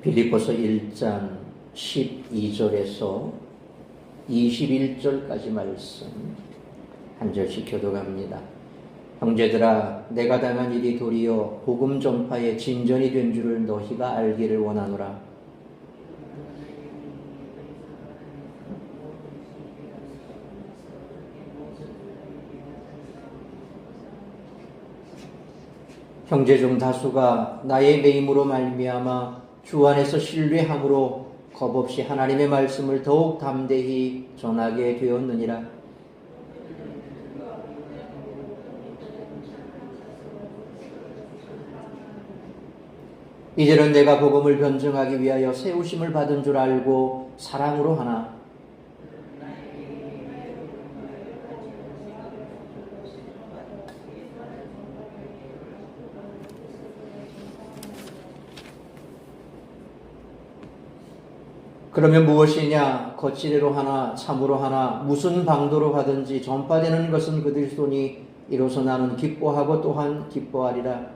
빌립보서 1장 12절에서 21절까지 말씀 한 절씩 교독합니다. 형제들아, 내가 당한 일이 도리어 복음 전파의 진전이 된 줄을 너희가 알기를 원하노라. 형제 중 다수가 나의 매임으로 말미암아 주 안에서 신뢰함으로 겁없이 하나님의 말씀을 더욱 담대히 전하게 되었느니라. 이제는 내가 복음을 변증하기 위하여 세우심을 받은 줄 알고 사랑으로 하나 그러면 무엇이냐? 거칠애로 하나 참으로 하나 무슨 방도로 하든지 전파되는 것은 그리스도니 이로써 나는 기뻐하고 또한 기뻐하리라.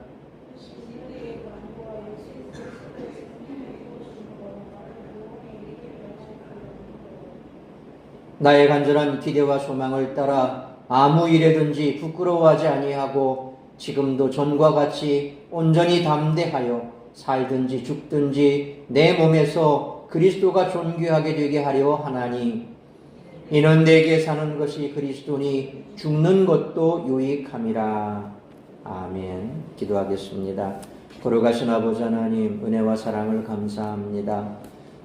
나의 간절한 기대와 소망을 따라 아무 일에든지 부끄러워하지 아니하고 지금도 전과 같이 온전히 담대하여 살든지 죽든지 내 몸에서 그리스도가 존귀하게 되게 하려 하나니 이는 내게 사는 것이 그리스도니 죽는 것도 유익함이라. 아멘. 기도하겠습니다. 거룩하신 아버지 하나님, 은혜와 사랑을 감사합니다.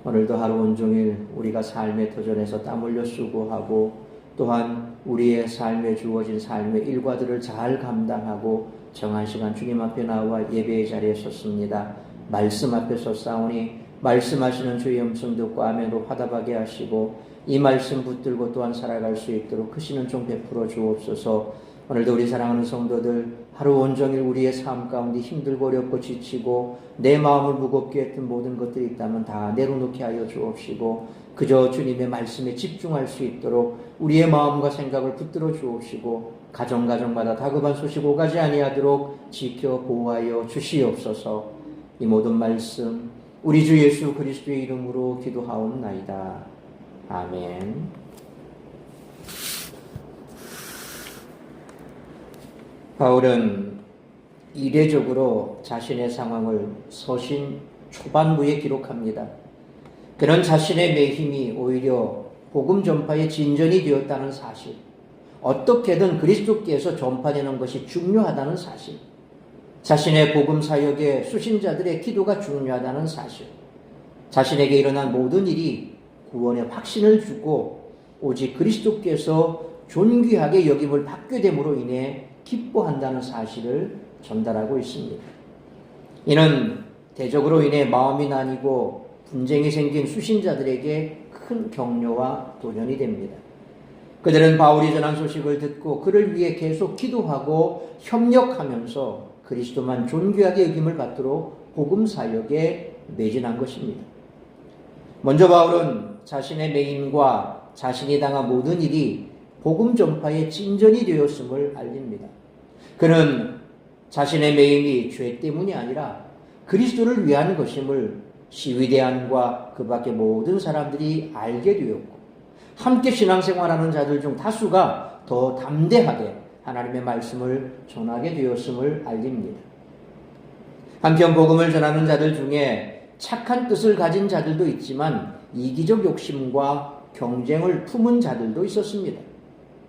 오늘도 하루 온종일 우리가 삶의 터전에서 땀 흘려 수고하고 또한 우리의 삶에 주어진 삶의 일과들을 잘 감당하고 정한 시간 주님 앞에 나와 예배의 자리에 섰습니다. 말씀 앞에 섰사오니 말씀하시는 주의 음성 듣고 아멘으로 화답하게 하시고 이 말씀 붙들고 또한 살아갈 수 있도록 크시는 종 베풀어 주옵소서. 오늘도 우리 사랑하는 성도들 하루 온종일 우리의 삶 가운데 힘들고 어렵고 지치고 내 마음을 무겁게 했던 모든 것들이 있다면 다 내려놓게 하여 주옵시고 그저 주님의 말씀에 집중할 수 있도록 우리의 마음과 생각을 붙들어 주옵시고 가정마다 다급한 소식 오가지 아니하도록 지켜 보호하여 주시옵소서. 이 모든 말씀 우리 주 예수 그리스도의 이름으로 기도하옵나이다. 아멘. 바울은 이례적으로 자신의 상황을 서신 초반부에 기록합니다. 그는 자신의 매힘이 오히려 복음 전파의 진전이 되었다는 사실, 어떻게든 그리스도께서 전파되는 것이 중요하다는 사실, 자신의 복음 사역에 수신자들의 기도가 중요하다는 사실, 자신에게 일어난 모든 일이 구원의 확신을 주고 오직 그리스도께서 존귀하게 여김을 받게 됨으로 인해 기뻐한다는 사실을 전달하고 있습니다. 이는 대적으로 인해 마음이 나뉘고 분쟁이 생긴 수신자들에게 큰 격려와 도전이 됩니다. 그들은 바울이 전한 소식을 듣고 그를 위해 계속 기도하고 협력하면서 그리스도만 존귀하게 여김을 받도록 복음 사역에 매진한 것입니다. 먼저 바울은 자신의 매임과 자신이 당한 모든 일이 복음 전파의 진전이 되었음을 알립니다. 그는 자신의 매임이 죄 때문이 아니라 그리스도를 위한 것임을 시위대안과 그 밖의 모든 사람들이 알게 되었고 함께 신앙생활하는 자들 중 다수가 더 담대하게 하나님의 말씀을 전하게 되었음을 알립니다. 한편 복음을 전하는 자들 중에 착한 뜻을 가진 자들도 있지만 이기적 욕심과 경쟁을 품은 자들도 있었습니다.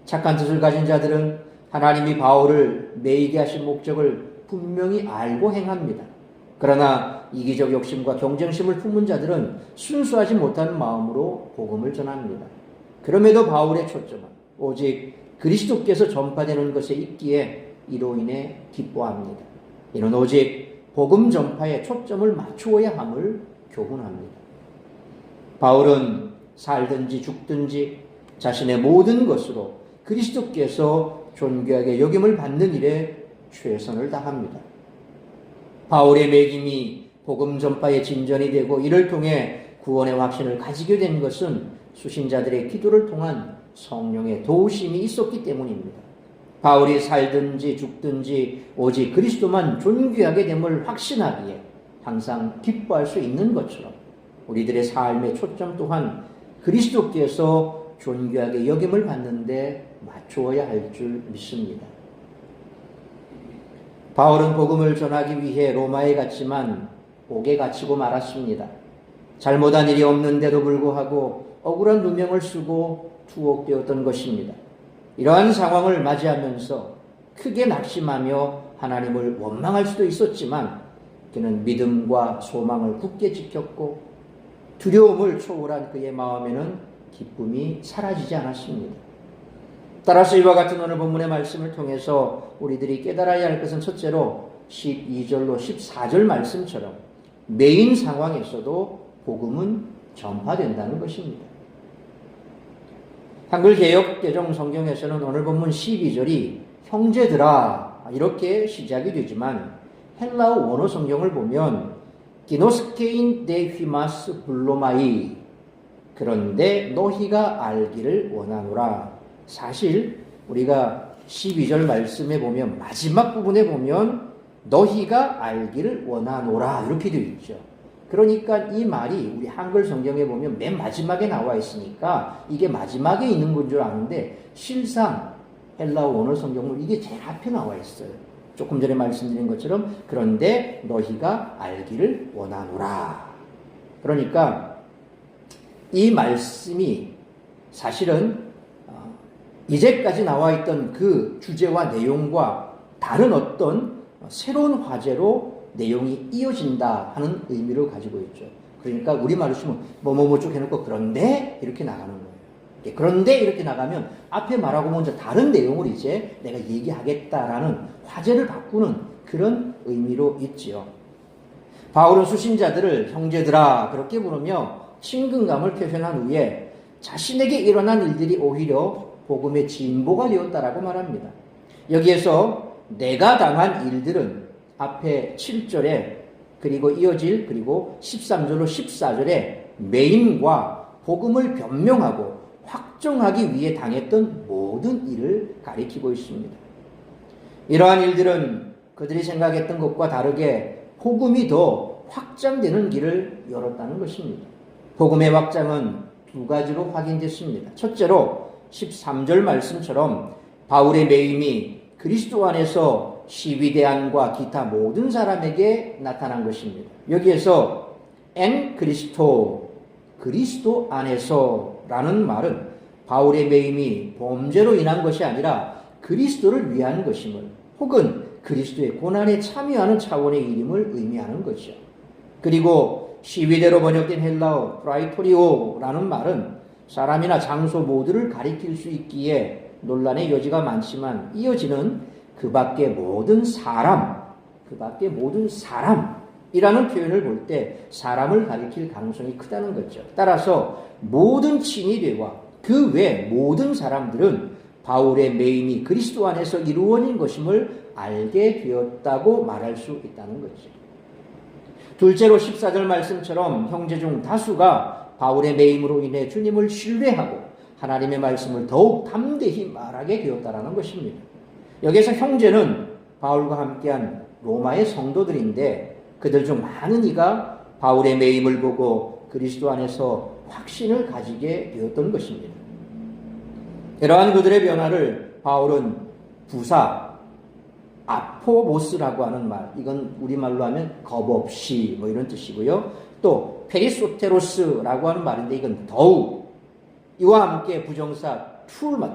착한 뜻을 가진 자들은 하나님이 바울을 매이게 하신 목적을 분명히 알고 행합니다. 그러나 이기적 욕심과 경쟁심을 품은 자들은 순수하지 못한 마음으로 복음을 전합니다. 그럼에도 바울의 초점은 오직 그리스도께서 전파되는 것에 있기에 이로 인해 기뻐합니다. 이는 오직 복음 전파에 초점을 맞추어야 함을 교훈합니다. 바울은 살든지 죽든지 자신의 모든 것으로 그리스도께서 존귀하게 여김을 받는 일에 최선을 다합니다. 바울의 매김이 복음 전파의 진전이 되고 이를 통해 구원의 확신을 가지게 된 것은 수신자들의 기도를 통한 성령의 도우심이 있었기 때문입니다. 바울이 살든지 죽든지 오직 그리스도만 존귀하게 됨을 확신하기에 항상 기뻐할 수 있는 것처럼 우리들의 삶의 초점 또한 그리스도께서 존귀하게 여김을 받는데 맞추어야 할 줄 믿습니다. 바울은 복음을 전하기 위해 로마에 갔지만 옥에 갇히고 말았습니다. 잘못한 일이 없는데도 불구하고 억울한 누명을 쓰고 투옥되었던 것입니다. 이러한 상황을 맞이하면서 크게 낙심하며 하나님을 원망할 수도 있었지만 그는 믿음과 소망을 굳게 지켰고 두려움을 초월한 그의 마음에는 기쁨이 사라지지 않았습니다. 따라서 이와 같은 오늘 본문의 말씀을 통해서 우리들이 깨달아야 할 것은 첫째로 12절로 14절 말씀처럼 메인 상황에서도 복음은 전파된다는 것입니다. 한글 개역 개정 성경에서는 오늘 본문 12절이 형제들아 이렇게 시작이 되지만 헬라어 원어 성경을 보면 기노스케인 데 휘마스 블로마이 그런데 너희가 알기를 원하노라. 사실 우리가 12절 말씀에 보면 마지막 부분에 보면 너희가 알기를 원하노라 이렇게 되어 있죠. 그러니까 이 말이 우리 한글 성경에 보면 맨 마지막에 나와 있으니까 이게 마지막에 있는 건 줄 아는데 실상 헬라어 원어 성경은 이게 제일 앞에 나와 있어요. 조금 전에 말씀드린 것처럼 그런데 너희가 알기를 원하노라. 그러니까 이 말씀이 사실은 이제까지 나와 있던 그 주제와 내용과 다른 어떤 새로운 화제로 내용이 이어진다 하는 의미를 가지고 있죠. 그러니까 우리말로 쓰면 뭐뭐뭐 쭉 해놓고 그런데 이렇게 나가는 거예요. 그런데 이렇게 나가면 앞에 말하고 먼저 다른 내용을 이제 내가 얘기하겠다라는 화제를 바꾸는 그런 의미로 있지요. 바울은 수신자들을 형제들아 그렇게 부르며 친근감을 표현한 후에 자신에게 일어난 일들이 오히려 복음의 진보가 되었다라고 말합니다. 여기에서 내가 당한 일들은 앞에 7절에 그리고 이어질 그리고 13절로 14절에 메인과 복음을 변명하고 확정하기 위해 당했던 모든 일을 가리키고 있습니다. 이러한 일들은 그들이 생각했던 것과 다르게 복음이 더 확장되는 길을 열었다는 것입니다. 복음의 확장은 두 가지로 확인됐습니다. 첫째로 13절 말씀처럼 바울의 매임이 그리스도 안에서 시위대안과 기타 모든 사람에게 나타난 것입니다. 여기에서 엔 그리스도 안에서라는 말은 바울의 매임이 범죄로 인한 것이 아니라 그리스도를 위한 것임을 혹은 그리스도의 고난에 참여하는 차원의 일임을 의미하는 것이죠. 그리고 시위대로 번역된 헬라어 프라이토리오라는 말은 사람이나 장소 모두를 가리킬 수 있기에 논란의 여지가 많지만 이어지는 그 밖의 모든 사람이라는 표현을 볼 때 사람을 가리킬 가능성이 크다는 거죠. 따라서 모든 친위대와 그 외 모든 사람들은 바울의 매임이 그리스도 안에서 이루어진 것임을 알게 되었다고 말할 수 있다는 거죠. 둘째로 14절 말씀처럼 형제 중 다수가 바울의 매임으로 인해 주님을 신뢰하고 하나님의 말씀을 더욱 담대히 말하게 되었다는 것입니다. 여기서 형제는 바울과 함께한 로마의 성도들인데 그들 중 많은 이가 바울의 매임을 보고 그리스도 안에서 확신을 가지게 되었던 것입니다. 이러한 그들의 변화를 바울은 부사, 아포모스라고 하는 말, 이건 우리말로 하면 겁없이 뭐 이런 뜻이고요. 또 페리소테로스라고 하는 말인데 이건 더욱, 이와 함께 부정사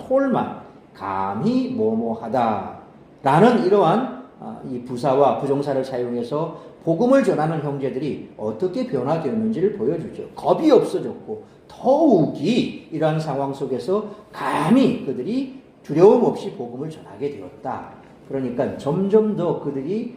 톨만 감히 뭐뭐하다 라는 이러한 이 부사와 부정사를 사용해서 복음을 전하는 형제들이 어떻게 변화되었는지를 보여주죠. 겁이 없어졌고 더욱이 이러한 상황 속에서 감히 그들이 두려움 없이 복음을 전하게 되었다. 그러니까 점점 더 그들이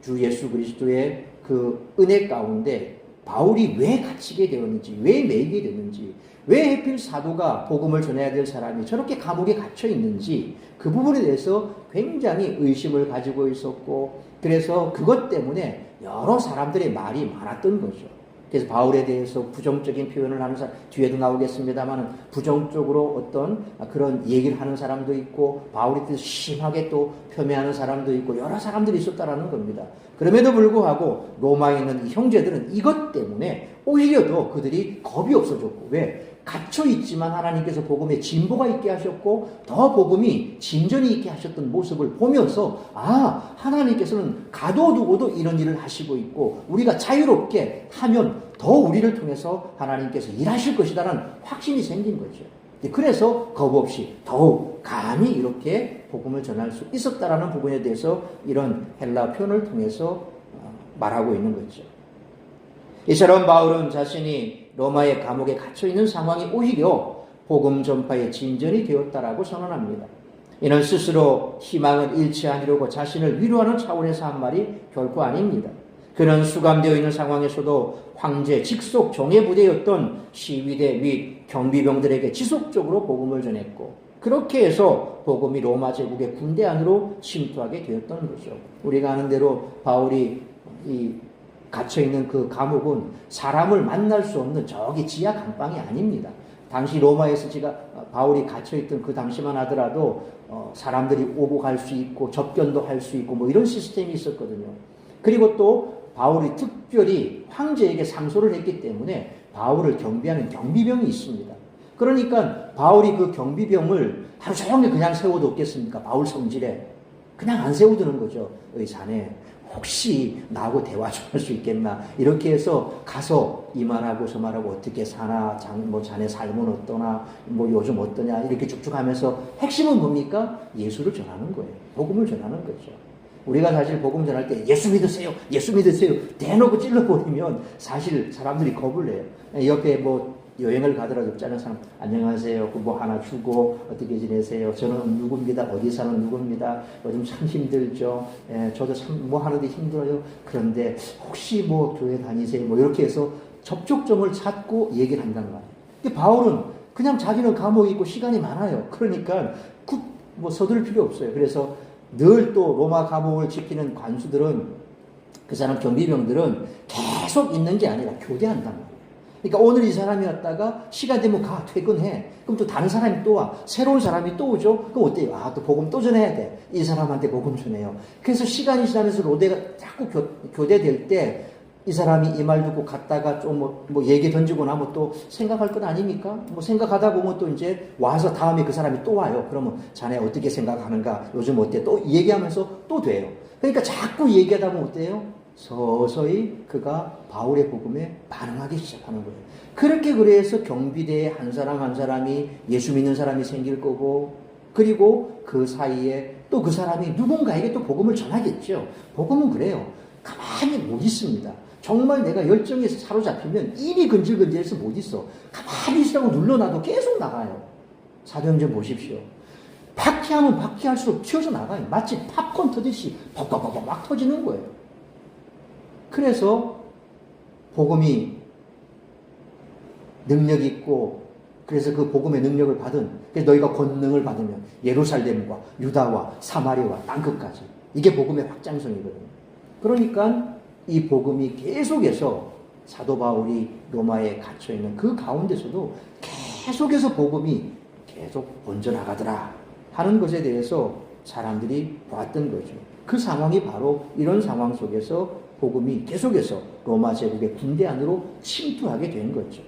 주 예수 그리스도의 그 은혜 가운데 바울이 왜 갇히게 되었는지, 왜 매이게 됐는지, 왜 하필 사도가 복음을 전해야 될 사람이 저렇게 감옥에 갇혀 있는지 그 부분에 대해서 굉장히 의심을 가지고 있었고 그래서 그것 때문에 여러 사람들의 말이 많았던 거죠. 그래서 바울에 대해서 부정적인 표현을 하는 사람, 뒤에도 나오겠습니다만 부정적으로 어떤 그런 얘기를 하는 사람도 있고 바울에 대해서 심하게 또 폄훼하는 사람도 있고 여러 사람들이 있었다라는 겁니다. 그럼에도 불구하고 로마에 있는 이 형제들은 이것 때문에 오히려 더 그들이 겁이 없어졌고, 왜? 갇혀 있지만 하나님께서 복음에 진보가 있게 하셨고 더 복음이 진전이 있게 하셨던 모습을 보면서 하나님께서는 가둬두고도 이런 일을 하시고 있고 우리가 자유롭게 하면 더 우리를 통해서 하나님께서 일하실 것이다라는 확신이 생긴 거죠. 그래서 겁 없이 더욱 감히 이렇게 복음을 전할 수 있었다라는 부분에 대해서 이런 헬라 표현을 통해서 말하고 있는 거죠. 이처럼 바울은 자신이 로마의 감옥에 갇혀 있는 상황이 오히려 복음 전파의 진전이 되었다라고 선언합니다. 이는 스스로 희망을 잃지 아니려고 자신을 위로하는 차원에서 한 말이 결코 아닙니다. 그는 수감되어 있는 상황에서도 황제 직속 정예 부대였던 시위대 및 경비병들에게 지속적으로 복음을 전했고 그렇게 해서 복음이 로마 제국의 군대 안으로 침투하게 되었던 거죠. 우리가 아는 대로 바울이 갇혀있는 그 감옥은 사람을 만날 수 없는 저기 지하 감방이 아닙니다. 당시 로마에서 바울이 갇혀있던 그 당시만 하더라도 사람들이 오고 갈 수 있고 접견도 할 수 있고 뭐 이런 시스템이 있었거든요. 그리고 또 바울이 특별히 황제에게 상소를 했기 때문에 바울을 경비하는 경비병이 있습니다. 그러니까 바울이 그 경비병을 하루 종일 그냥 세워뒀겠습니까? 바울 성질에. 그냥 안 세워두는 거죠. 자네 혹시 나하고 대화 좀 할 수 있겠나 이렇게 해서 가서 이만하고 저만하고 어떻게 사나 자네 삶은 어떠나 요즘 어떠냐 이렇게 쭉쭉 하면서 핵심은 뭡니까? 예수를 전하는 거예요. 복음을 전하는 거죠. 우리가 사실 복음 전할 때 예수 믿으세요 예수 믿으세요 대놓고 찔러버리면 사실 사람들이 겁을 내요. 옆에 여행을 가더라도 없지 않은 사람 안녕하세요 하나 주고 어떻게 지내세요 저는 누구입니다 어디 사는 누구입니다 요즘 참 힘들죠 저도 참 하는데 힘들어요 그런데 혹시 교회 다니세요 이렇게 해서 접촉점을 찾고 얘기를 한다는 거예요. 근데 바울은 그냥 자기는 감옥에 있고 시간이 많아요. 그러니까 서두를 필요 없어요. 그래서 늘 또 로마 감옥을 지키는 관수들은 그 사람 경비병들은 계속 있는 게 아니라 교대한단 말이에요. 그러니까 오늘 이 사람이 왔다가 시간 되면 퇴근해. 그럼 또 다른 사람이 또 와. 새로운 사람이 또 오죠. 그럼 어때요? 또 복음 또 전해야 돼. 이 사람한테 복음 전해요. 그래서 시간이 지나면서 로대가 자꾸 교대될 때 이 사람이 이 말 듣고 갔다가 좀 얘기 던지고 나면 또 생각할 것 아닙니까? 생각하다 보면 또 이제 와서 다음에 그 사람이 또 와요. 그러면 자네 어떻게 생각하는가? 요즘 어때? 또 얘기하면서 또 돼요. 그러니까 자꾸 얘기하다 보면 어때요? 서서히 그가 바울의 복음에 반응하기 시작하는 거예요. 그렇게 그래서 경비대에 한 사람 한 사람이 예수 믿는 사람이 생길 거고 그리고 그 사이에 또 그 사람이 누군가에게 또 복음을 전하겠죠. 복음은 그래요. 가만히 못 있습니다. 정말 내가 열정에 사로잡히면 입이 근질근질해서 못 있어. 가만히 있으라고 눌러놔도 계속 나가요. 사도행전 보십시오. 박해하면 박해할수록 튀어서 나가요. 마치 팝콘 터듯이 벅벅벅벅 막 터지는 거예요. 그래서 복음이 능력 있고 그래서 그 복음의 능력을 받은 그래서 너희가 권능을 받으면 예루살렘과 유다와 사마리아와 땅끝까지 이게 복음의 확장성이거든요. 그러니까 이 복음이 계속해서 사도 바울이 로마에 갇혀있는 그 가운데서도 계속해서 복음이 계속 번져나가더라 하는 것에 대해서 사람들이 보았던 거죠. 그 상황이 바로 이런 상황 속에서 복음이 계속해서 로마 제국의 군대 안으로 침투하게 된 거죠.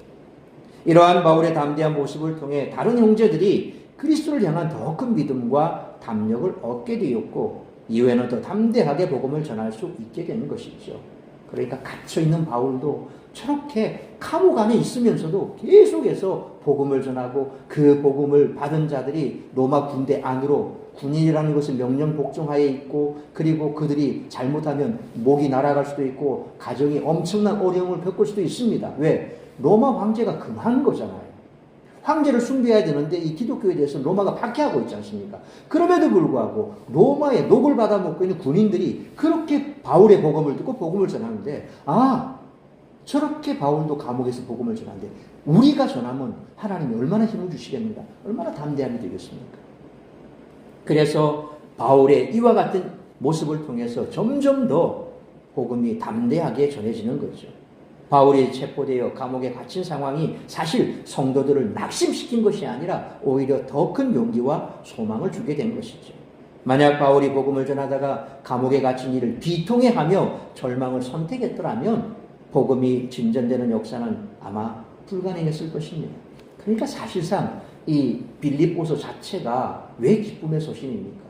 이러한 바울의 담대한 모습을 통해 다른 형제들이 그리스도를 향한 더 큰 믿음과 담력을 얻게 되었고 이후에는 더 담대하게 복음을 전할 수 있게 되는 것이죠. 그러니까 갇혀있는 바울도 저렇게 감옥 안에 있으면서도 계속해서 복음을 전하고 그 복음을 받은 자들이 로마 군대 안으로 군인이라는 것은 명령 복종하에 있고 그리고 그들이 잘못하면 목이 날아갈 수도 있고 가정이 엄청난 어려움을 겪을 수도 있습니다. 왜? 로마 황제가 금한 거잖아요. 황제를 숭배해야 되는데 이 기독교에 대해서 로마가 박해하고 있지 않습니까? 그럼에도 불구하고 로마의 녹을 받아먹고 있는 군인들이 그렇게 바울의 복음을 듣고 복음을 전하는데 저렇게 바울도 감옥에서 복음을 전하는데 우리가 전하면 하나님이 얼마나 힘을 주시겠는가? 얼마나 담대함이 되겠습니까? 그래서 바울의 이와 같은 모습을 통해서 점점 더 복음이 담대하게 전해지는 거죠. 바울이 체포되어 감옥에 갇힌 상황이 사실 성도들을 낙심시킨 것이 아니라 오히려 더 큰 용기와 소망을 주게 된 것이죠. 만약 바울이 복음을 전하다가 감옥에 갇힌 이를 비통해하며 절망을 선택했더라면 복음이 진전되는 역사는 아마 불가능했을 것입니다. 그러니까 사실상 이 빌립보서 자체가 왜 기쁨의 소식입니까?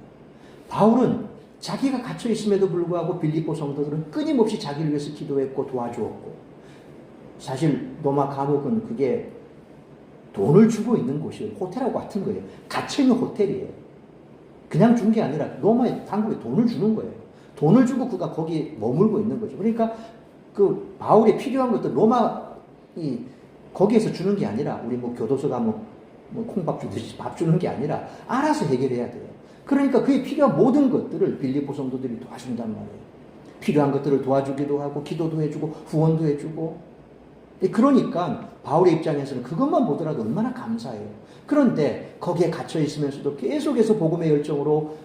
바울은 자기가 갇혀 있음에도 불구하고 빌립보 성도들은 끊임없이 자기를 위해서 기도했고 도와주었고, 사실 로마 감옥은 그게 돈을 주고 있는 곳이에요. 호텔하고 같은 거예요. 갇혀 있는 호텔이에요. 그냥 준 게 아니라 로마의 당국에 돈을 주는 거예요. 돈을 주고 그가 거기에 머물고 있는 거죠. 그러니까 그 바울이 필요한 것도 거기에서 주는 게 아니라, 우리 뭐 교도소 가면 뭐 콩밥 주듯이 밥 주는 게 아니라 알아서 해결해야 돼요. 그러니까 그에 필요한 모든 것들을 빌립보 성도들이 도와준단 말이에요. 필요한 것들을 도와주기도 하고 기도도 해주고 후원도 해주고. 그러니까 바울의 입장에서는 그것만 보더라도 얼마나 감사해요. 그런데 거기에 갇혀 있으면서도 계속해서 복음의 열정으로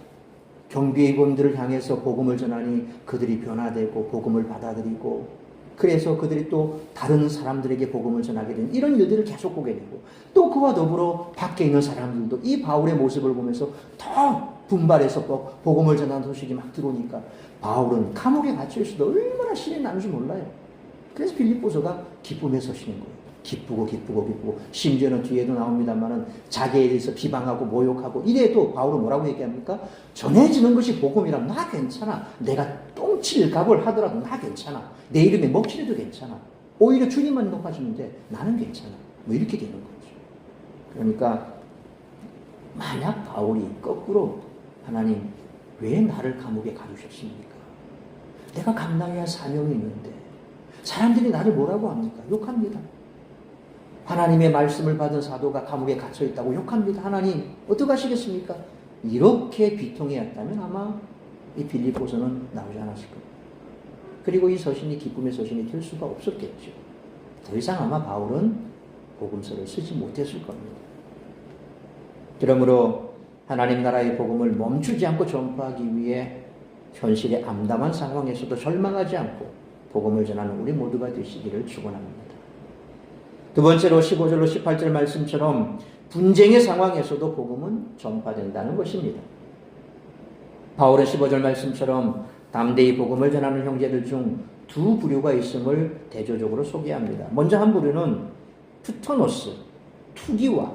경비원들을 향해서 복음을 전하니 그들이 변화되고 복음을 받아들이고, 그래서 그들이 또 다른 사람들에게 복음을 전하게 되는 이런 일들을 계속 보게 되고, 또 그와 더불어 밖에 있는 사람들도 이 바울의 모습을 보면서 더 분발해서 복음을 전하는 소식이 막 들어오니까 바울은 감옥에 갇혀 있어도 얼마나 신이 나는지 몰라요. 그래서 빌립보서가 기쁨의 서신인 거예요. 기쁘고 심지어는 뒤에도 나옵니다만은 자기에 대해서 비방하고 모욕하고 이래도 바울은 뭐라고 얘기합니까? 전해지는 것이 복음이라면 나 괜찮아. 내가 똥칠 각오를 하더라도 나 괜찮아. 내 이름에 먹칠해도 괜찮아. 오히려 주님만 높아지는데 나는 괜찮아. 뭐 이렇게 되는 거죠. 그러니까 만약 바울이 거꾸로 하나님 왜 나를 감옥에 가두셨습니까? 내가 감당해야 할 사명이 있는데 사람들이 나를 뭐라고 합니까? 욕합니다. 하나님의 말씀을 받은 사도가 감옥에 갇혀 있다고 욕합니다. 하나님 어떻게 하시겠습니까? 이렇게 비통해했다면 아마 이 빌립보서는 나오지 않았을 겁니다. 그리고 이 서신이 기쁨의 서신이 될 수가 없었겠죠. 더 이상 아마 바울은 복음서를 쓰지 못했을 겁니다. 그러므로 하나님 나라의 복음을 멈추지 않고 전파하기 위해 현실의 암담한 상황에서도 절망하지 않고 복음을 전하는 우리 모두가 되시기를 축원합니다. 두 번째로 15절로 18절 말씀처럼 분쟁의 상황에서도 복음은 전파된다는 것입니다. 바울의 15절 말씀처럼 담대히 복음을 전하는 형제들 중 두 부류가 있음을 대조적으로 소개합니다. 먼저 한 부류는 푸토노스, 투기와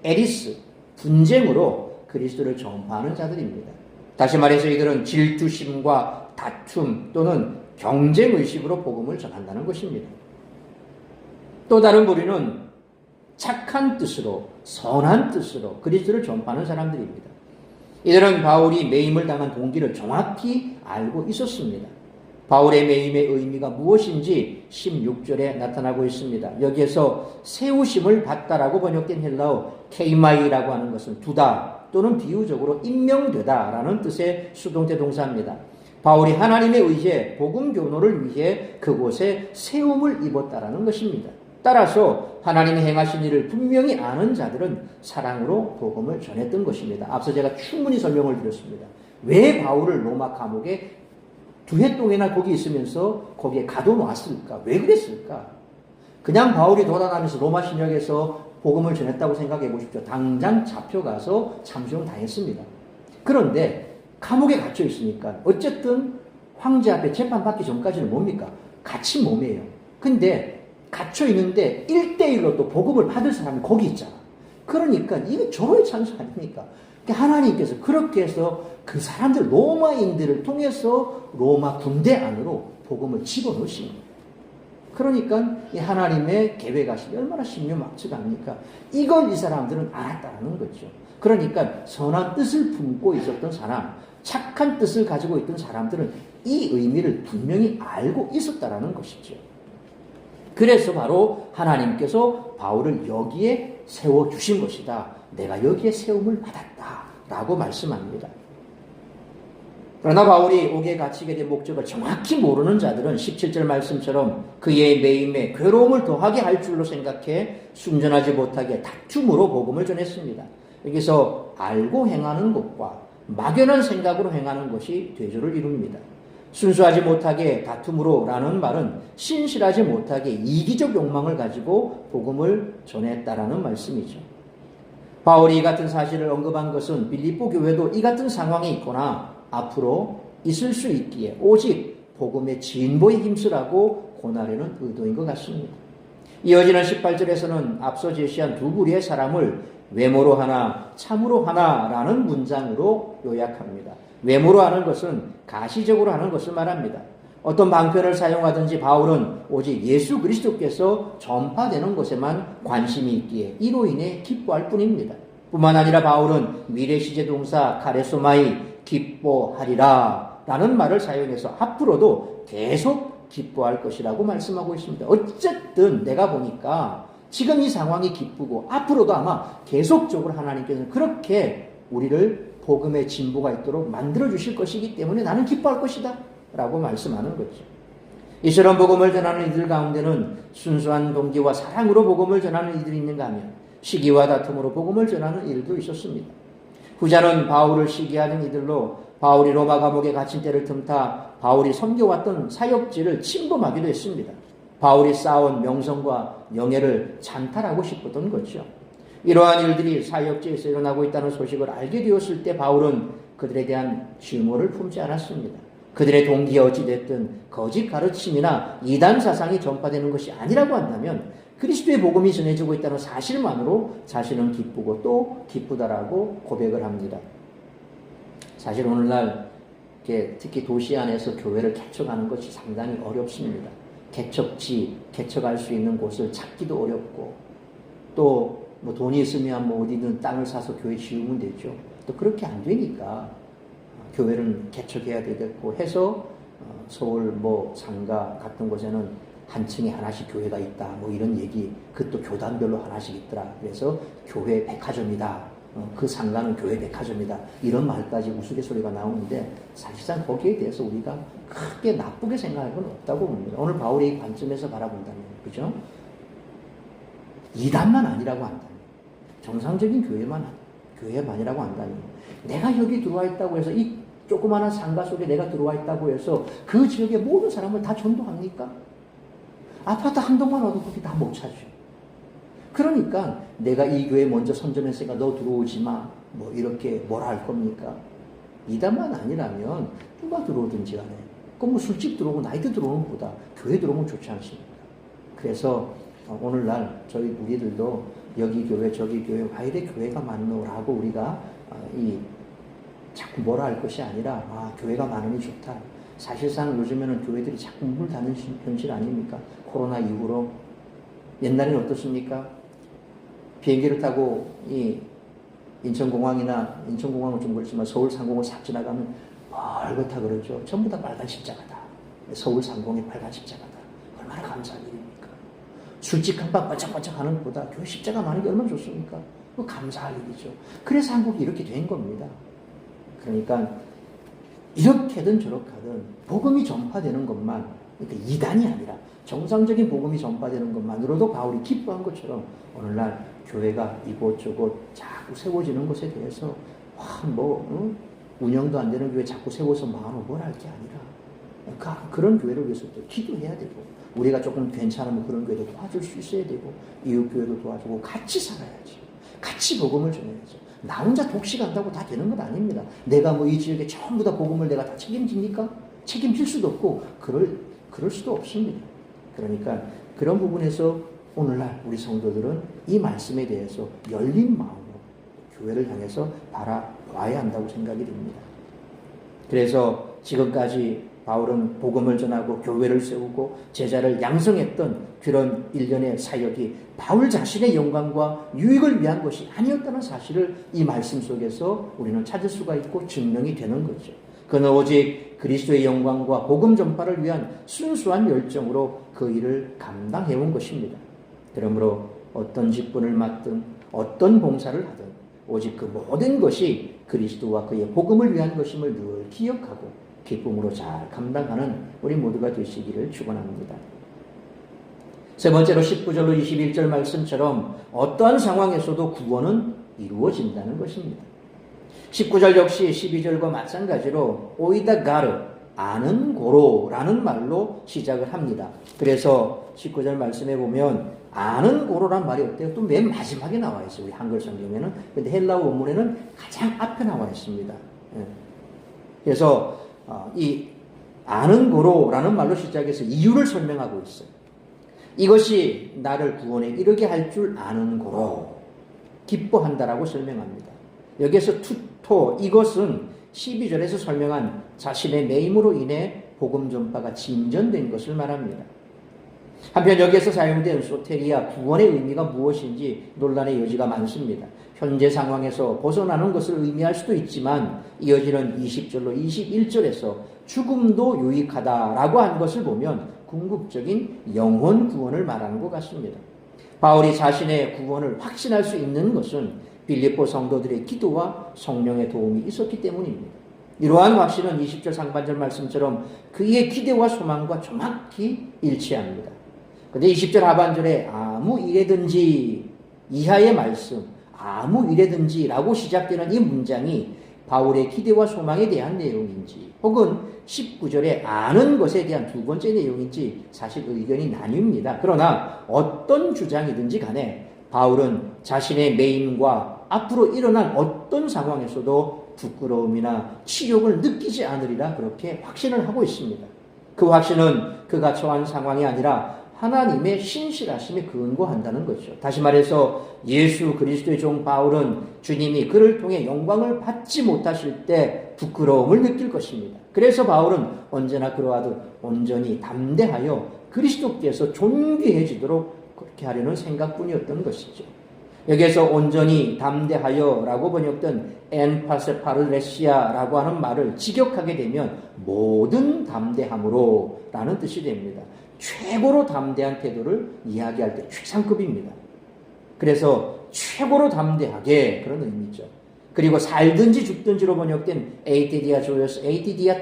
에리스, 분쟁으로 그리스도를 전파하는 자들입니다. 다시 말해서 이들은 질투심과 다툼 또는 경쟁의식으로 복음을 전한다는 것입니다. 또 다른 부류는 착한 뜻으로, 선한 뜻으로 그리스도를 전파하는 사람들입니다. 이들은 바울이 매임을 당한 동기를 정확히 알고 있었습니다. 바울의 매임의 의미가 무엇인지 16절에 나타나고 있습니다. 여기에서 세우심을 받다라고 번역된 헬라어 케이마이라고 하는 것은 두다 또는 비유적으로 임명되다라는 뜻의 수동태 동사입니다. 바울이 하나님의 의지에 복음 교노를 위해 그곳에 세움을 입었다라는 것입니다. 따라서 하나님이 행하신 일을 분명히 아는 자들은 사랑으로 복음을 전했던 것입니다. 앞서 제가 충분히 설명을 드렸습니다. 왜 바울을 로마 감옥에 2해 동안이나 거기 있으면서 거기에 가둬놨을까? 왜 그랬을까? 그냥 바울이 돌아다니면서 로마 신역에서 복음을 전했다고 생각해 보십시오. 당장 잡혀가서 참수형 당했습니다. 그런데 감옥에 갇혀 있으니까 어쨌든 황제 앞에 재판받기 전까지는 뭡니까? 갇힌 몸이에요. 근데 갇혀 있는데 1대1로 또 복음을 받을 사람이 거기 있잖아. 그러니까 이거 절호의 찬스 아닙니까? 하나님께서 그렇게 해서 그 사람들 로마인들을 통해서 로마 군대 안으로 복음을 집어넣으신 거예요. 그러니까 이 하나님의 계획하심이 얼마나 신묘막측합니까? 이걸 이 사람들은 알았다는 거죠. 그러니까 선한 뜻을 품고 있었던 사람, 착한 뜻을 가지고 있던 사람들은 이 의미를 분명히 알고 있었다는 것이죠. 그래서 바로 하나님께서 바울을 여기에 세워주신 것이다. 내가 여기에 세움을 받았다. 라고 말씀합니다. 그러나 바울이 옥에 갇히게 된 목적을 정확히 모르는 자들은 17절 말씀처럼 그의 매임에 괴로움을 더하게 할 줄로 생각해 순전하지 못하게 다툼으로 복음을 전했습니다. 여기서 알고 행하는 것과 막연한 생각으로 행하는 것이 대조를 이룹니다. 순수하지 못하게 다툼으로 라는 말은 신실하지 못하게 이기적 욕망을 가지고 복음을 전했다라는 말씀이죠. 바울이 이 같은 사실을 언급한 것은 빌립보 교회도 이 같은 상황에 있거나 앞으로 있을 수 있기에 오직 복음의 진보에 힘쓰라고 권하려는 의도인 것 같습니다. 이어지는 18절에서는 앞서 제시한 두 부류의 사람을 외모로 하나 참으로 하나라는 문장으로 요약합니다. 외모로 하는 것은 가시적으로 하는 것을 말합니다. 어떤 방편을 사용하든지 바울은 오직 예수 그리스도께서 전파되는 것에만 관심이 있기에 이로 인해 기뻐할 뿐입니다. 뿐만 아니라 바울은 미래 시제 동사 카레소마이 기뻐하리라 라는 말을 사용해서 앞으로도 계속 기뻐할 것이라고 말씀하고 있습니다. 어쨌든 내가 보니까 지금 이 상황이 기쁘고 앞으로도 아마 계속적으로 하나님께서는 그렇게 우리를 복음의 진보가 있도록 만들어 주실 것이기 때문에 나는 기뻐할 것이다 라고 말씀하는 거죠. 이처럼 복음을 전하는 이들 가운데는 순수한 동기와 사랑으로 복음을 전하는 이들이 있는가 하면 시기와 다툼으로 복음을 전하는 이들도 있었습니다. 후자는 바울을 시기하는 이들로 바울이 로마 감옥에 갇힌 때를 틈타 바울이 섬겨왔던 사역지를 침범하기도 했습니다. 바울이 쌓아온 명성과 명예를 찬탈하고 싶었던 거죠. 이러한 일들이 사역지에서 일어나고 있다는 소식을 알게 되었을 때 바울은 그들에 대한 증오를 품지 않았습니다. 그들의 동기가 어찌됐든 거짓 가르침이나 이단 사상이 전파되는 것이 아니라고 한다면 그리스도의 복음이 전해지고 있다는 사실만으로 자신은 기쁘고 또 기쁘다라고 고백을 합니다. 사실 오늘날 특히 도시 안에서 교회를 개척하는 것이 상당히 어렵습니다. 개척할 수 있는 곳을 찾기도 어렵고 또 뭐 돈이 있으면 뭐 어디든 땅을 사서 교회 지으면 되죠. 또 그렇게 안 되니까 교회는 개척해야 되겠고 해서 서울 뭐 상가 같은 곳에는 한 층에 하나씩 교회가 있다 뭐 이런 얘기, 그것도 교단별로 하나씩 있더라. 그래서 교회 백화점이다. 그 상가는 교회 백화점이다. 이런 말까지 우스갯소리가 나오는데 사실상 거기에 대해서 우리가 크게 나쁘게 생각할 건 없다고 봅니다. 오늘 바울의 관점에서 바라본다면, 그죠? 이단만 아니라고 한다면, 정상적인 교회만이라고 한다면, 내가 여기 들어와 있다고 해서 이 조그마한 상가 속에 내가 들어와 있다고 해서 그 지역의 모든 사람을 다 전도합니까? 아파트 한 동만 얻어도 다 못 찾죠. 그러니까 내가 이 교회 먼저 선점했으니까 너 들어오지 마. 뭐 이렇게 뭐라 할 겁니까? 이단만 아니라면 누가 들어오든지 간에. 그럼 뭐 술집 들어오고 나이트 들어오는 것보다 교회 들어오면 좋지 않습니까? 그래서 오늘날 우리들도 여기 교회 저기 교회 왜 이래 교회가 많노라고 우리가 자꾸 뭐라 할 것이 아니라 교회가 많으니 좋다. 사실상 요즘에는 교회들이 자꾸 문을 닫는 현실 아닙니까? 코로나 이후로. 옛날에는 어떻습니까? 비행기를 타고 인천공항은 좀 그렇지만 서울 상공을 싹 지나가면 멀겋다 그러죠. 전부 다 빨간 십자가다. 서울 상공의 빨간 십자가다. 얼마나 감사한 일입니까? 술집 한방 반짝반짝 하는 것보다 교회 십자가 많은 게 얼마나 좋습니까? 그거 감사할 일이죠. 그래서 한국이 이렇게 된 겁니다. 그러니까 이렇게든 저렇게든 복음이 전파되는 것만, 그러니까 이단이 아니라 정상적인 복음이 전파되는 것만으로도 바울이 기뻐한 것처럼 오늘날 교회가 이곳저곳 자꾸 세워지는 것에 대해서 운영도 안 되는 교회 자꾸 세워서 뭘 할 게 아니라 그런 교회를 위해서 또 기도해야 되고, 우리가 조금 괜찮으면 그런 교회도 도와줄 수 있어야 되고, 이웃 교회도 도와주고 같이 살아야지. 같이 복음을 전해야죠. 나 혼자 독식한다고 다 되는 건 아닙니다. 내가 뭐 이 지역에 전부 다 복음을 내가 다 책임집니까? 책임질 수도 없고 그럴 수도 없습니다. 그러니까 그런 부분에서 오늘날 우리 성도들은 이 말씀에 대해서 열린 마음으로 교회를 향해서 바라봐야 한다고 생각이 듭니다. 그래서 지금까지 바울은 복음을 전하고 교회를 세우고 제자를 양성했던 그런 일련의 사역이 바울 자신의 영광과 유익을 위한 것이 아니었다는 사실을 이 말씀 속에서 우리는 찾을 수가 있고 증명이 되는 거죠. 그는 오직 그리스도의 영광과 복음 전파를 위한 순수한 열정으로 그 일을 감당해온 것입니다. 그러므로 어떤 직분을 맡든 어떤 봉사를 하든 오직 그 모든 것이 그리스도와 그의 복음을 위한 것임을 늘 기억하고 기쁨으로 잘 감당하는 우리 모두가 되시기를 축원합니다. 세 번째로 19절로 21절 말씀처럼 어떠한 상황에서도 구원은 이루어진다는 것입니다. 19절 역시 12절과 마찬가지로 오이다 가르, 아는 고로라는 말로 시작을 합니다. 그래서 19절 말씀에 보면 아는 고로란 말이 어때요? 또 맨 마지막에 나와 있어요. 우리 한글 성경에는. 근데 헬라어 원문에는 가장 앞에 나와 있습니다. 그래서 이 아는 고로라는 말로 시작해서 이유를 설명하고 있어요. 이것이 나를 구원에 이르게 할 줄 아는 고로, 기뻐한다라고 설명합니다. 여기에서 투토, 이것은 12절에서 설명한 자신의 매임으로 인해 복음 전파가 진전된 것을 말합니다. 한편 여기에서 사용된 소테리아, 구원의 의미가 무엇인지 논란의 여지가 많습니다. 현재 상황에서 벗어나는 것을 의미할 수도 있지만 이어지는 20절로 21절에서 죽음도 유익하다라고 한 것을 보면 궁극적인 영혼 구원을 말하는 것 같습니다. 바울이 자신의 구원을 확신할 수 있는 것은 빌립보 성도들의 기도와 성령의 도움이 있었기 때문입니다. 이러한 확신은 20절 상반절 말씀처럼 그의 기대와 소망과 정확히 일치합니다. 그런데 20절 하반절에 아무 일에든지 이하의 말씀, 아무 일에든지라고 시작되는 이 문장이 바울의 기대와 소망에 대한 내용인지 혹은 19절에 아는 것에 대한 두 번째 내용인지 사실 의견이 나뉩니다. 그러나 어떤 주장이든지 간에 바울은 자신의 매임과 앞으로 일어날 어떤 상황에서도 부끄러움이나 치욕을 느끼지 않으리라 그렇게 확신을 하고 있습니다. 그 확신은 그가 처한 상황이 아니라 하나님의 신실하심에 근거한다는 거죠. 다시 말해서 예수 그리스도의 종 바울은 주님이 그를 통해 영광을 받지 못하실 때 부끄러움을 느낄 것입니다. 그래서 바울은 언제나 그러하듯 온전히 담대하여 그리스도께서 존귀해지도록 그렇게 하려는 생각뿐이었던 것이죠. 여기에서 온전히 담대하여라고 번역된 엔파세파르레시아라고 하는 말을 직역하게 되면 모든 담대함으로 라는 뜻이 됩니다. 최고로 담대한 태도를 이야기할 때 최상급입니다. 그래서 최고로 담대하게 그런 의미죠. 그리고 살든지 죽든지로 번역된 에이티디아 조여스 에이티디아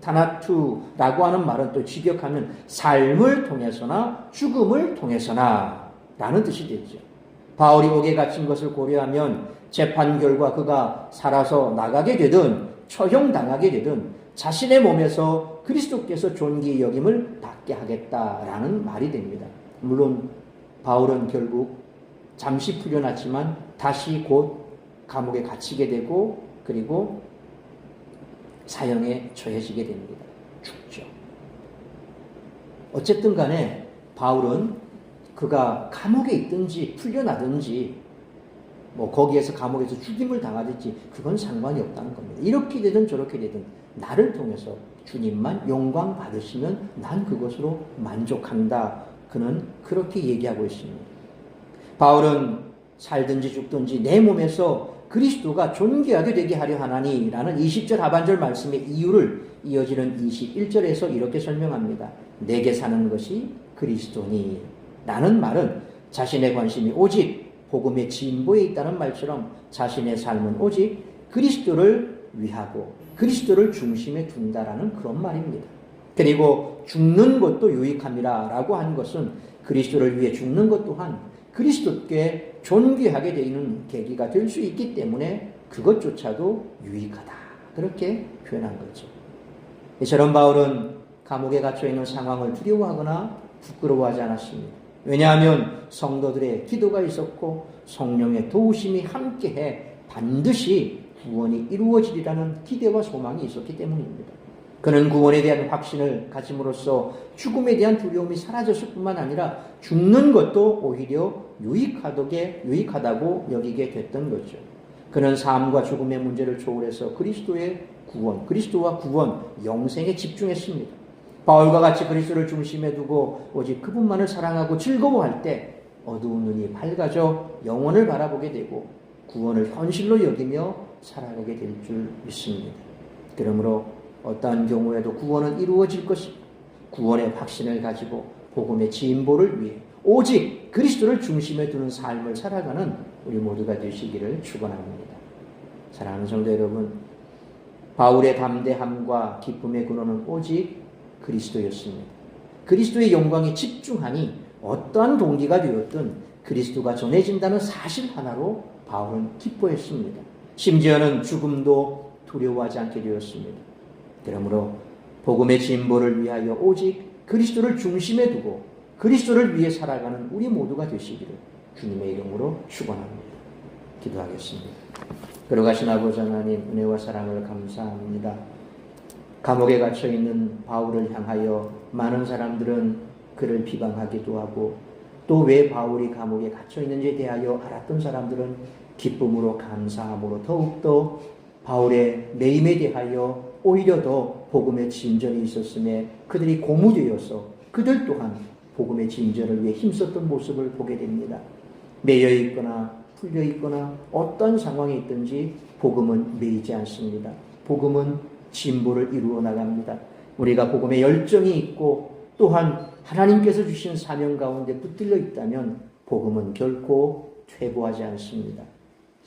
타나투라고 하는 말은 또 직역하면 삶을 통해서나 죽음을 통해서나 라는 뜻이 되죠. 바울이 옥에 갇힌 것을 고려하면 재판 결과 그가 살아서 나가게 되든 처형당하게 되든 자신의 몸에서 그리스도께서 존귀 여김을 받게 하겠다라는 말이 됩니다. 물론 바울은 결국 잠시 풀려났지만 다시 곧 감옥에 갇히게 되고 그리고 사형에 처해지게 됩니다. 죽죠. 어쨌든 간에 바울은 그가 감옥에 있든지 풀려나든지 뭐 거기에서 감옥에서 죽임을 당하든지 그건 상관이 없다는 겁니다. 이렇게 되든 저렇게 되든 나를 통해서 주님만 영광 받으시면 난 그것으로 만족한다. 그는 그렇게 얘기하고 있습니다. 바울은 살든지 죽든지 내 몸에서 그리스도가 존귀하게 되게 하려 하나니라는 20절 하반절 말씀의 이유를 이어지는 21절에서 이렇게 설명합니다. 내게 사는 것이 그리스도니 라는 말은 자신의 관심이 오직 복음의 진보에 있다는 말처럼 자신의 삶은 오직 그리스도를 위하고 그리스도를 중심에 둔다라는 그런 말입니다. 그리고 죽는 것도 유익함이라 라고 한 것은 그리스도를 위해 죽는 것 또한 그리스도께 존귀하게 되는 계기가 될 수 있기 때문에 그것조차도 유익하다. 그렇게 표현한 거죠. 이처럼 바울은 감옥에 갇혀있는 상황을 두려워하거나 부끄러워하지 않았습니다. 왜냐하면 성도들의 기도가 있었고 성령의 도우심이 함께해 반드시 구원이 이루어지리라는 기대와 소망이 있었기 때문입니다. 그는 구원에 대한 확신을 가짐으로써 죽음에 대한 두려움이 사라졌을 뿐만 아니라 죽는 것도 오히려 유익하다고 여기게 됐던 거죠. 그는 삶과 죽음의 문제를 초월해서 그리스도의 구원, 그리스도와 구원, 영생에 집중했습니다. 바울과 같이 그리스도를 중심에 두고 오직 그분만을 사랑하고 즐거워할 때 어두운 눈이 밝아져 영원을 바라보게 되고 구원을 현실로 여기며 살아가게 될 줄 믿습니다. 그러므로 어떠한 경우에도 구원은 이루어질 것이고 구원의 확신을 가지고 복음의 진보를 위해 오직 그리스도를 중심에 두는 삶을 살아가는 우리 모두가 되시기를 축원합니다. 사랑하는 성도 여러분, 바울의 담대함과 기쁨의 근원은 오직 그리스도였습니다. 그리스도의 영광에 집중하니 어떠한 동기가 되었든 그리스도가 전해진다는 사실 하나로 바울은 기뻐했습니다. 심지어는 죽음도 두려워하지 않게 되었습니다. 그러므로 복음의 진보를 위하여 오직 그리스도를 중심에 두고 그리스도를 위해 살아가는 우리 모두가 되시기를 주님의 이름으로 축원합니다. 기도하겠습니다. 걸어가신 아버지 하나님, 은혜와 사랑을 감사합니다. 감옥에 갇혀 있는 바울을 향하여 많은 사람들은 그를 비방하기도 하고, 또 왜 바울이 감옥에 갇혀 있는지에 대하여 알았던 사람들은 기쁨으로 감사함으로 더욱더 바울의 매임에 대하여 오히려 더 복음의 진전이 있었음에 그들이 고무되어서 그들 또한 복음의 진전을 위해 힘썼던 모습을 보게 됩니다. 매여 있거나 풀려 있거나 어떤 상황이 있든지 복음은 매이지 않습니다. 복음은 진보를 이루어 나갑니다. 우리가 복음에 열정이 있고 또한 하나님께서 주신 사명 가운데 붙들려 있다면 복음은 결코 퇴보하지 않습니다.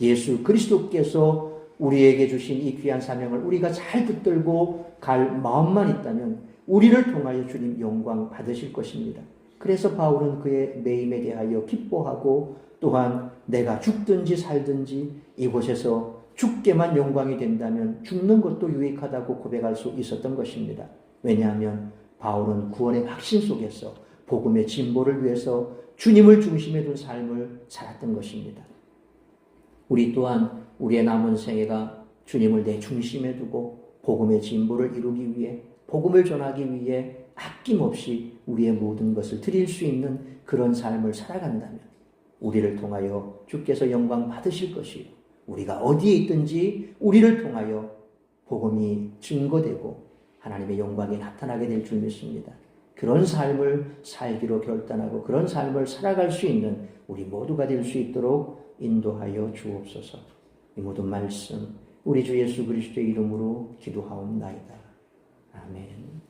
예수 그리스도께서 우리에게 주신 이 귀한 사명을 우리가 잘 붙들고 갈 마음만 있다면 우리를 통하여 주님 영광 받으실 것입니다. 그래서 바울은 그의 매임에 대하여 기뻐하고 또한 내가 죽든지 살든지 이곳에서 죽게만 영광이 된다면 죽는 것도 유익하다고 고백할 수 있었던 것입니다. 왜냐하면 바울은 구원의 확신 속에서 복음의 진보를 위해서 주님을 중심에 둔 삶을 살았던 것입니다. 우리 또한 우리의 남은 생애가 주님을 내 중심에 두고 복음의 진보를 이루기 위해 복음을 전하기 위해 아낌없이 우리의 모든 것을 드릴 수 있는 그런 삶을 살아간다면 우리를 통하여 주께서 영광 받으실 것이요 우리가 어디에 있든지 우리를 통하여 복음이 증거되고 하나님의 영광이 나타나게 될 줄 믿습니다. 그런 삶을 살기로 결단하고 그런 삶을 살아갈 수 있는 우리 모두가 될 수 있도록 인도하여 주옵소서. 이 모든 말씀 우리 주 예수 그리스도의 이름으로 기도하옵나이다. 아멘.